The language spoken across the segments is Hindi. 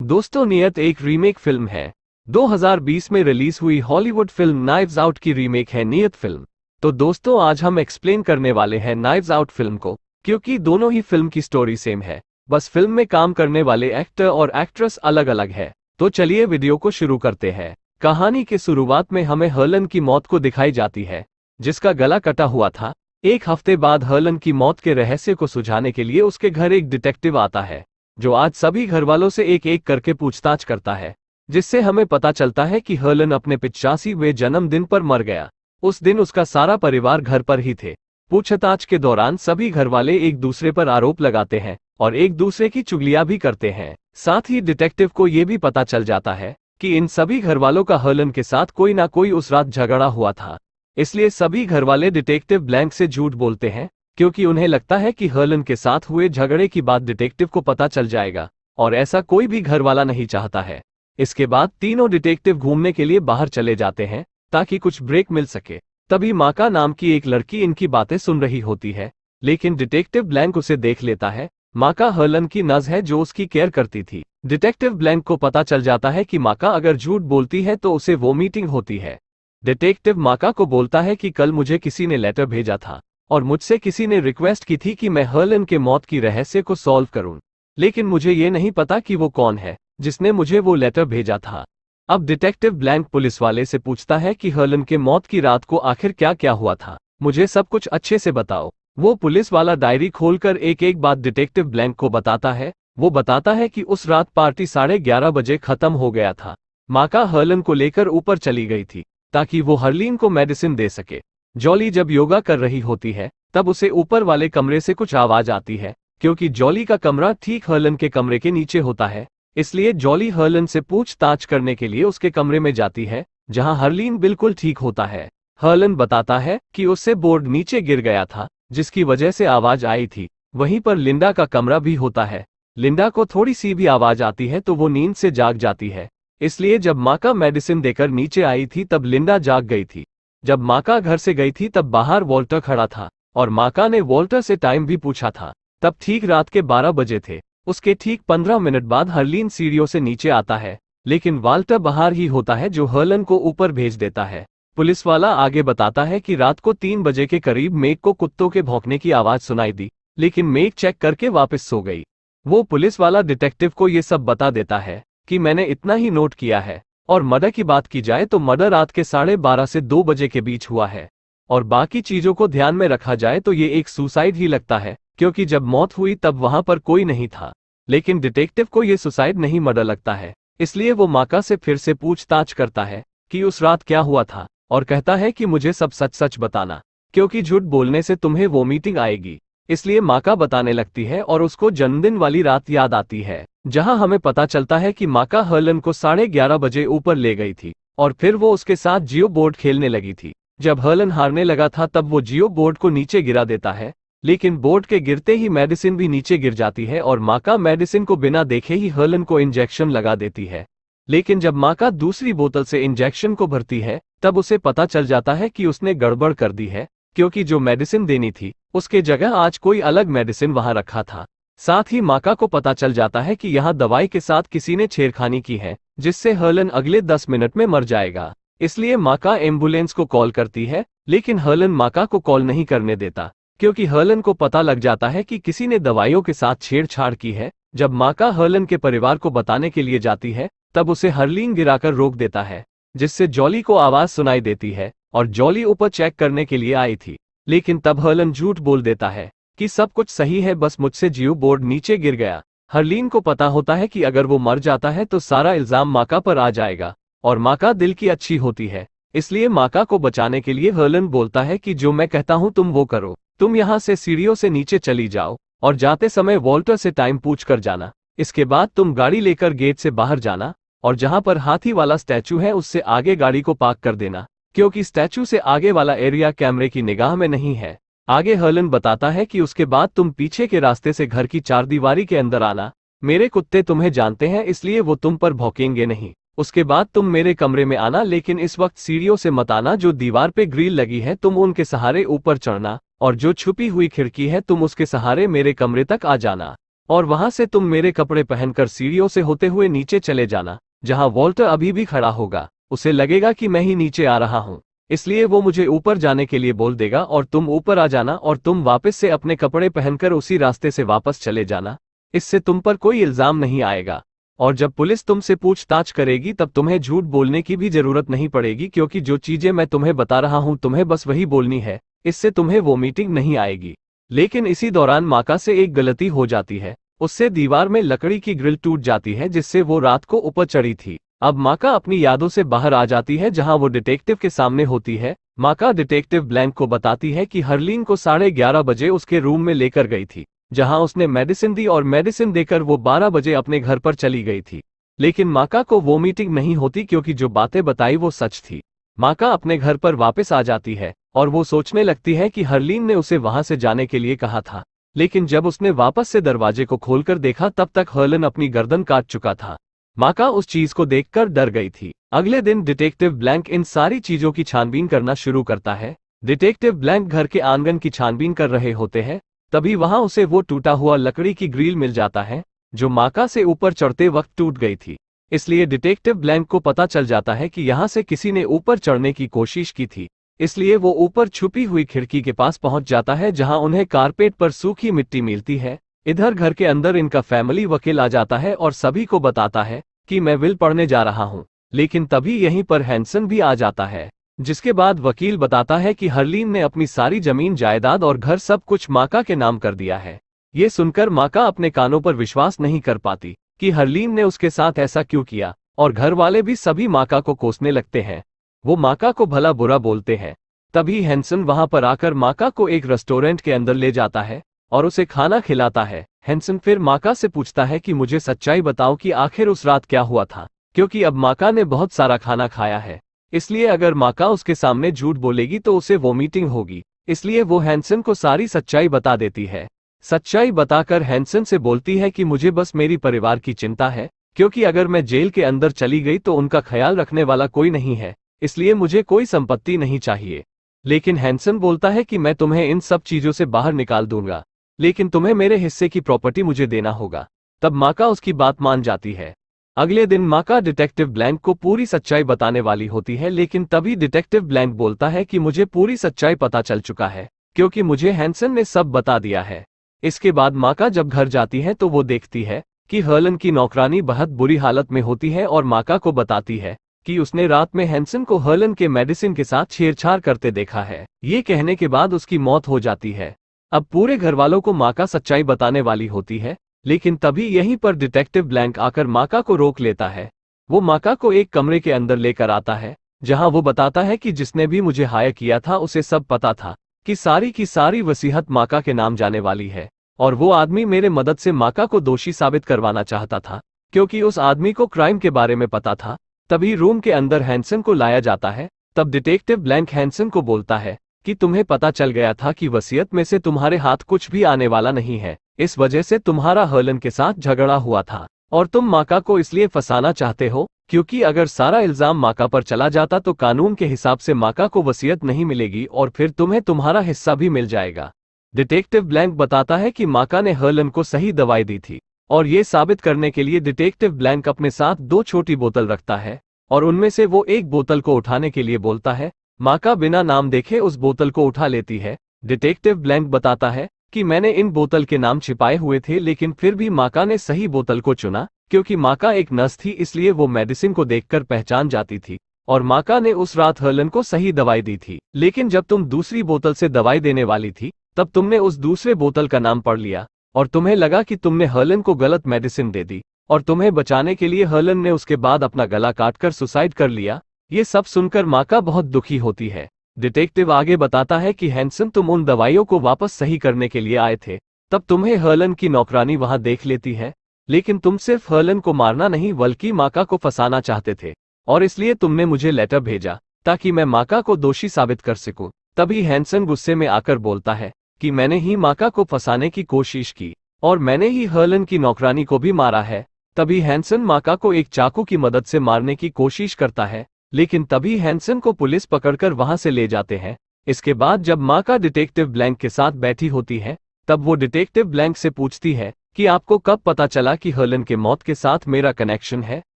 दोस्तों, नियत एक रीमेक फिल्म है। 2020 में रिलीज हुई हॉलीवुड फिल्म नाइव्स आउट की रीमेक है नियत फिल्म। तो दोस्तों, आज हम एक्सप्लेन करने वाले हैं नाइव्स आउट फिल्म को, क्योंकि दोनों ही फिल्म की स्टोरी सेम है, बस फिल्म में काम करने वाले एक्टर और एक्ट्रेस अलग अलग है। तो चलिए वीडियो को शुरू करते हैं। कहानी के शुरुआत में हमें हर्लन की मौत को दिखाई जाती है, जिसका गला कटा हुआ था। एक हफ्ते बाद हर्लन की मौत के रहस्य को सुझाने के लिए उसके घर एक डिटेक्टिव आता है, जो आज सभी घरवालों से एक एक करके पूछताछ करता है, जिससे हमें पता चलता है कि हर्लन अपने 85वें जन्मदिन पर मर गया। उस दिन उसका सारा परिवार घर पर ही थे। पूछताछ के दौरान सभी घरवाले एक दूसरे पर आरोप लगाते हैं और एक दूसरे की चुगलियां भी करते हैं। साथ ही डिटेक्टिव को यह भी पता चल जाता है कि इन सभी घरवालों का हर्लन के साथ कोई ना कोई उस रात झगड़ा हुआ था। इसलिए सभी घरवाले डिटेक्टिव ब्लैंक से झूठ बोलते हैं, क्योंकि उन्हें लगता है कि हर्लन के साथ हुए झगड़े की बात डिटेक्टिव को पता चल जाएगा, और ऐसा कोई भी घरवाला नहीं चाहता है। इसके बाद तीनों डिटेक्टिव घूमने के लिए बाहर चले जाते हैं ताकि कुछ ब्रेक मिल सके। तभी माका नाम की एक लड़की इनकी बातें सुन रही होती है, लेकिन डिटेक्टिव ब्लैंक उसे देख लेता है। माका हर्लन की नर्स है जो उसकी केयर करती थी। डिटेक्टिव ब्लैंक को पता चल जाता है कि माका अगर झूठ बोलती है तो उसे वोमिटिंग होती है। डिटेक्टिव माका को बोलता है कि कल मुझे किसी ने लेटर भेजा था और मुझसे किसी ने रिक्वेस्ट की थी कि मैं हर्लन के मौत की रहस्य को सॉल्व करूं, लेकिन मुझे ये नहीं पता कि वो कौन है जिसने मुझे वो लेटर भेजा था। अब डिटेक्टिव ब्लैंक पुलिस वाले से पूछता है कि हर्लन के मौत की रात को आखिर क्या क्या हुआ था, मुझे सब कुछ अच्छे से बताओ। वो पुलिस वाला डायरी खोलकर एक एक बात डिटेक्टिव ब्लैंक को बताता है। वो बताता है कि उस रात पार्टी 11:30 बजे खत्म हो गया था। माका हर्लन को लेकर ऊपर चली गई थी ताकि वो हर्लीन को मेडिसिन दे सके। जॉली जब योगा कर रही होती है तब उसे ऊपर वाले कमरे से कुछ आवाज आती है, क्योंकि जॉली का कमरा ठीक हर्लन के कमरे के नीचे होता है। इसलिए जॉली हर्लन से पूछताछ करने के लिए उसके कमरे में जाती है, जहां हर्लीन बिल्कुल ठीक होता है। हर्लन बताता है कि उससे बोर्ड नीचे गिर गया था, जिसकी वजह से आवाज आई थी। वहीं पर लिंडा का कमरा भी होता है। लिंडा को थोड़ी सी भी आवाज आती है तो वो नींद से जाग जाती है। इसलिए जब माका मेडिसिन देकर नीचे आई थी तब लिंडा जाग गई थी। जब माका घर से गई थी तब बाहर वॉल्टर खड़ा था और माका ने वॉल्टर से टाइम भी पूछा था। तब ठीक रात के 12 बजे थे। उसके ठीक 15 मिनट बाद हर्लीन सीढ़ियों से नीचे आता है, लेकिन वॉल्टर बाहर ही होता है जो हर्लन को ऊपर भेज देता है। पुलिस वाला आगे बताता है कि रात को 3 बजे के करीब मेग को कुत्तों के भौंकने की आवाज सुनाई दी, लेकिन मेग चेक करके वापस सो गई। वो पुलिस वाला डिटेक्टिव को ये सब बता देता है कि मैंने इतना ही नोट किया है, और मर्डर की बात की जाए तो मर्डर रात के 12:30 से 2 बजे के बीच हुआ है। और बाकी चीजों को ध्यान में रखा जाए तो ये एक सुसाइड ही लगता है, क्योंकि जब मौत हुई तब वहां पर कोई नहीं था। लेकिन डिटेक्टिव को ये सुसाइड नहीं मर्डर लगता है। इसलिए वो माका से फिर से पूछताछ करता है कि उस रात क्या हुआ था, और कहता है कि मुझे सब सच सच बताना, क्योंकि झूठ बोलने से तुम्हें वोमिटिंग आएगी। इसलिए माका बताने लगती है और उसको जन्मदिन वाली रात याद आती है, जहां हमें पता चलता है कि माका हर्लन को 11:30 बजे ऊपर ले गई थी और फिर वो उसके साथ जियो बोर्ड खेलने लगी थी। जब हर्लन हारने लगा था तब वो जियो बोर्ड को नीचे गिरा देता है, लेकिन बोर्ड के गिरते ही मेडिसिन भी नीचे गिर जाती है और माका मेडिसिन को बिना देखे ही हर्लन को इंजेक्शन लगा देती है। लेकिन जब माका दूसरी बोतल से इंजेक्शन को भरती है तब उसे पता चल जाता है कि उसने गड़बड़ कर दी है, क्योंकि जो मेडिसिन देनी थी उसके जगह आज कोई अलग मेडिसिन वहां रखा था। साथ ही माका को पता चल जाता है कि यहाँ दवाई के साथ किसी ने छेड़खानी की है, जिससे हर्लन अगले 10 मिनट में मर जाएगा। इसलिए माका एम्बुलेंस को कॉल करती है, लेकिन हर्लन माका को कॉल नहीं करने देता, क्योंकि हर्लन को पता लग जाता है कि किसी ने दवाइयों के साथ छेड़छाड़ की है। जब माका हर्लन के परिवार को बताने के लिए जाती है तब उसे हर्लीन गिराकर रोक देता है, जिससे जॉली को आवाज सुनाई देती है और जॉली ऊपर चेक करने के लिए आई थी। लेकिन तब हर्लन झूठ बोल देता है कि सब कुछ सही है, बस मुझसे जियो बोर्ड नीचे गिर गया। हर्लीन को पता होता है कि अगर वो मर जाता है तो सारा इल्जाम माका पर आ जाएगा, और माका दिल की अच्छी होती है। इसलिए माका को बचाने के लिए हर्लन बोलता है कि जो मैं कहता हूं तुम वो करो। तुम यहाँ से सीढ़ियों से नीचे चली जाओ और जाते समय वॉल्टर से टाइम पूछ कर जाना। इसके बाद तुम गाड़ी लेकर गेट से बाहर जाना और जहां पर हाथी वाला स्टैचू है उससे आगे गाड़ी को पार्क कर देना, क्योंकि स्टैचू से आगे वाला एरिया कैमरे की निगाह में नहीं है। आगे हर्लन बताता है कि उसके बाद तुम पीछे के रास्ते से घर की चारदीवारी के अंदर आना। मेरे कुत्ते तुम्हें जानते हैं, इसलिए वो तुम पर भौंकेंगे नहीं। उसके बाद तुम मेरे कमरे में आना, लेकिन इस वक्त सीढ़ियों से मत आना। जो दीवार पे ग्रिल लगी है तुम उनके सहारे ऊपर चढ़ना, और जो छुपी हुई खिड़की है तुम उसके सहारे मेरे कमरे तक आ जाना। और वहां से तुम मेरे कपड़े पहनकर सीढ़ियों से होते हुए नीचे चले जाना, जहां वॉल्टर अभी भी खड़ा होगा। उसे लगेगा कि मैं ही नीचे आ रहा हूं, इसलिए वो मुझे ऊपर जाने के लिए बोल देगा और तुम ऊपर आ जाना और तुम वापस से अपने कपड़े पहनकर उसी रास्ते से वापस चले जाना। इससे तुम पर कोई इल्जाम नहीं आएगा, और जब पुलिस तुमसे पूछताछ करेगी तब तुम्हें झूठ बोलने की भी जरूरत नहीं पड़ेगी, क्योंकि जो चीजें मैं तुम्हें बता रहा हूं तुम्हें बस वही बोलनी है। इससे तुम्हें वो मीटिंग नहीं आएगी। लेकिन इसी दौरान माका से एक गलती हो जाती है। उससे दीवार में लकड़ी की ग्रिल टूट जाती है, जिससे वो रात को ऊपर चढ़ी थी। अब माका अपनी यादों से बाहर आ जाती है, जहां वो डिटेक्टिव के सामने होती है। माका डिटेक्टिव ब्लैंक को बताती है कि हरलीन को 11:30 बजे उसके रूम में लेकर गई थी, जहां उसने मेडिसिन दी और मेडिसिन देकर वो 12 बजे अपने घर पर चली गई थी। लेकिन माका को वो मीटिंग नहीं होती, क्योंकि जो बातें बताई वो सच थी। माका अपने घर पर वापस आ जाती है और वो सोचने लगती है कि हरलीन ने उसे वहां से जाने के लिए कहा था। लेकिन जब उसने वापस से दरवाजे को खोलकर देखा तब तक हर्लन अपनी गर्दन काट चुका था। माका उस चीज को देखकर डर गई थी। अगले दिन डिटेक्टिव ब्लैंक इन सारी चीजों की छानबीन करना शुरू करता है। डिटेक्टिव ब्लैंक घर के आंगन की छानबीन कर रहे होते हैं, तभी वहां उसे वो टूटा हुआ लकड़ी की ग्रिल मिल जाता है, जो माका से ऊपर चढ़ते वक्त टूट गई थी। इसलिए डिटेक्टिव ब्लैंक को पता चल जाता है कि यहाँ से किसी ने ऊपर चढ़ने की कोशिश की थी। इसलिए वो ऊपर छुपी हुई खिड़की के पास पहुंच जाता है, जहां उन्हें कारपेट पर सूखी मिट्टी मिलती है। इधर घर के अंदर इनका फैमिली वकील आ जाता है और सभी को बताता है कि मैं विल पढ़ने जा रहा हूं। लेकिन तभी यहीं पर हैंसन भी आ जाता है, जिसके बाद वकील बताता है कि हरलीन ने अपनी सारी जमीन जायदाद और घर सब कुछ माका के नाम कर दिया है। ये सुनकर माका अपने कानों पर विश्वास नहीं कर पाती कि हरलीन ने उसके साथ ऐसा क्यों किया, और घर वाले भी सभी माका को कोसने लगते हैं। वो माका को भला बुरा बोलते हैं। तभी हैंसन वहां पर आकर माका को एक रेस्टोरेंट के अंदर ले जाता है और उसे खाना खिलाता है। हैंसन फिर माका से पूछता है कि मुझे सच्चाई बताओ कि आखिर उस रात क्या हुआ था, क्योंकि अब माका ने बहुत सारा खाना खाया है। इसलिए अगर माका उसके सामने झूठ बोलेगी तो उसे वोमिटिंग होगी। इसलिए वो हैंसन को सारी सच्चाई बता देती है। सच्चाई बताकर हैंसन से बोलती है कि मुझे बस मेरी परिवार की चिंता है, क्योंकि अगर मैं जेल के अंदर चली गई तो उनका ख्याल रखने वाला कोई नहीं है, इसलिए मुझे कोई संपत्ति नहीं चाहिए। लेकिन हैंसन बोलता है कि मैं तुम्हें इन सब चीजों से बाहर निकाल दूंगा, लेकिन तुम्हें मेरे हिस्से की प्रॉपर्टी मुझे देना होगा। तब माका उसकी बात मान जाती है। अगले दिन माका डिटेक्टिव ब्लैंक को पूरी सच्चाई बताने वाली होती है, लेकिन तभी डिटेक्टिव ब्लैंक बोलता है कि मुझे पूरी सच्चाई पता चल चुका है, क्योंकि मुझे हैंसन ने सब बता दिया है। इसके बाद माका जब घर जाती है तो वो देखती है कि हर्लन की नौकरानी बहुत बुरी हालत में होती है और माका को बताती है कि उसने रात में हैंसन को हर्लन के मेडिसिन के साथ छेड़छाड़ करते देखा है। ये कहने के बाद उसकी मौत हो जाती है। अब पूरे घर वालों को माका सच्चाई बताने वाली होती है, लेकिन तभी यहीं पर डिटेक्टिव ब्लैंक आकर माका को रोक लेता है। वो माका को एक कमरे के अंदर लेकर आता है, जहां वो बताता है कि जिसने भी मुझे हायर किया था उसे सब पता था कि सारी की सारी वसीयत माका के नाम जाने वाली है, और वो आदमी मेरे मदद से माका को दोषी साबित करवाना चाहता था, क्योंकि उस आदमी को क्राइम के बारे में पता था। तभी रूम के अंदर हैंसन को लाया जाता है। तब डिटेक्टिव ब्लैंक हैंसन को बोलता है कि तुम्हें पता चल गया था कि वसीयत में से तुम्हारे हाथ कुछ भी आने वाला नहीं है, इस वजह से तुम्हारा हर्लन के साथ झगड़ा हुआ था, और तुम माका को इसलिए फंसाना चाहते हो क्योंकि अगर सारा इल्जाम माका पर चला जाता तो कानून के हिसाब से माका को वसीयत नहीं मिलेगी और फिर तुम्हें तुम्हारा हिस्सा भी मिल जाएगा। डिटेक्टिव ब्लैंक बताता है कि माका ने हर्लन को सही दवाई दी थी, और ये साबित करने के लिए डिटेक्टिव ब्लैंक अपने साथ 2 छोटी बोतल रखता है और उनमें से वो एक बोतल को उठाने के लिए बोलता है। माका बिना नाम देखे उस बोतल को उठा लेती है। डिटेक्टिव ब्लैंक बताता है कि मैंने इन बोतल के नाम छिपाए हुए थे, लेकिन फिर भी माका ने सही बोतल को चुना, क्योंकि माका एक नर्स थी, इसलिए वो मेडिसिन को देखकर पहचान जाती थी, और माका ने उस रात हर्लन को सही दवाई दी थी। लेकिन जब तुम दूसरी बोतल से दवाई देने वाली थी तब तुमने उस दूसरे बोतल का नाम पढ़ लिया और तुम्हें लगा कि तुमने हर्लन को गलत मेडिसिन दे दी, और तुम्हें बचाने के लिए हर्लन ने उसके बाद अपना गला काटकर सुसाइड कर लिया। ये सब सुनकर माका बहुत दुखी होती है। डिटेक्टिव आगे बताता है कि हैंसन तुम उन दवाइयों को वापस सही करने के लिए आए थे, तब तुम्हें हर्लन की नौकरानी वहां देख लेती है, लेकिन तुम सिर्फ हर्लन को मारना नहीं बल्कि माका को फंसाना चाहते थे, और इसलिए तुमने मुझे लेटर भेजा ताकि मैं माका को दोषी साबित कर सकूं। तभी हैंसन गुस्से में आकर बोलता है कि मैंने ही माका को फंसाने की कोशिश की और मैंने ही हर्लन की नौकरानी को भी मारा है। तभी हैंसन माका को एक चाकू की मदद से मारने की कोशिश करता है, लेकिन तभी हैंसन को पुलिस पकड़कर वहां से ले जाते हैं। इसके बाद जब माका डिटेक्टिव ब्लैंक के साथ बैठी होती है तब वो डिटेक्टिव ब्लैंक से पूछती है कि आपको कब पता चला कि हर्लन के मौत के साथ मेरा कनेक्शन है?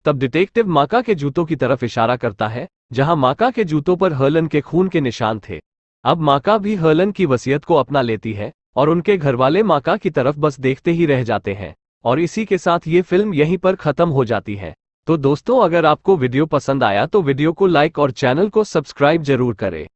तब डिटेक्टिव माका के जूतों की तरफ इशारा करता है, जहां माका के जूतों पर हर्लन के खून के निशान थे। अब माका भी हर्लन की वसीयत को अपना लेती है और उनके घरवाले माका की तरफ बस देखते ही रह जाते हैं। और इसी के साथ ये फिल्म यहीं पर खत्म हो जाती है। तो दोस्तों, अगर आपको वीडियो पसंद आया तो वीडियो को लाइक और चैनल को सब्सक्राइब जरूर करें।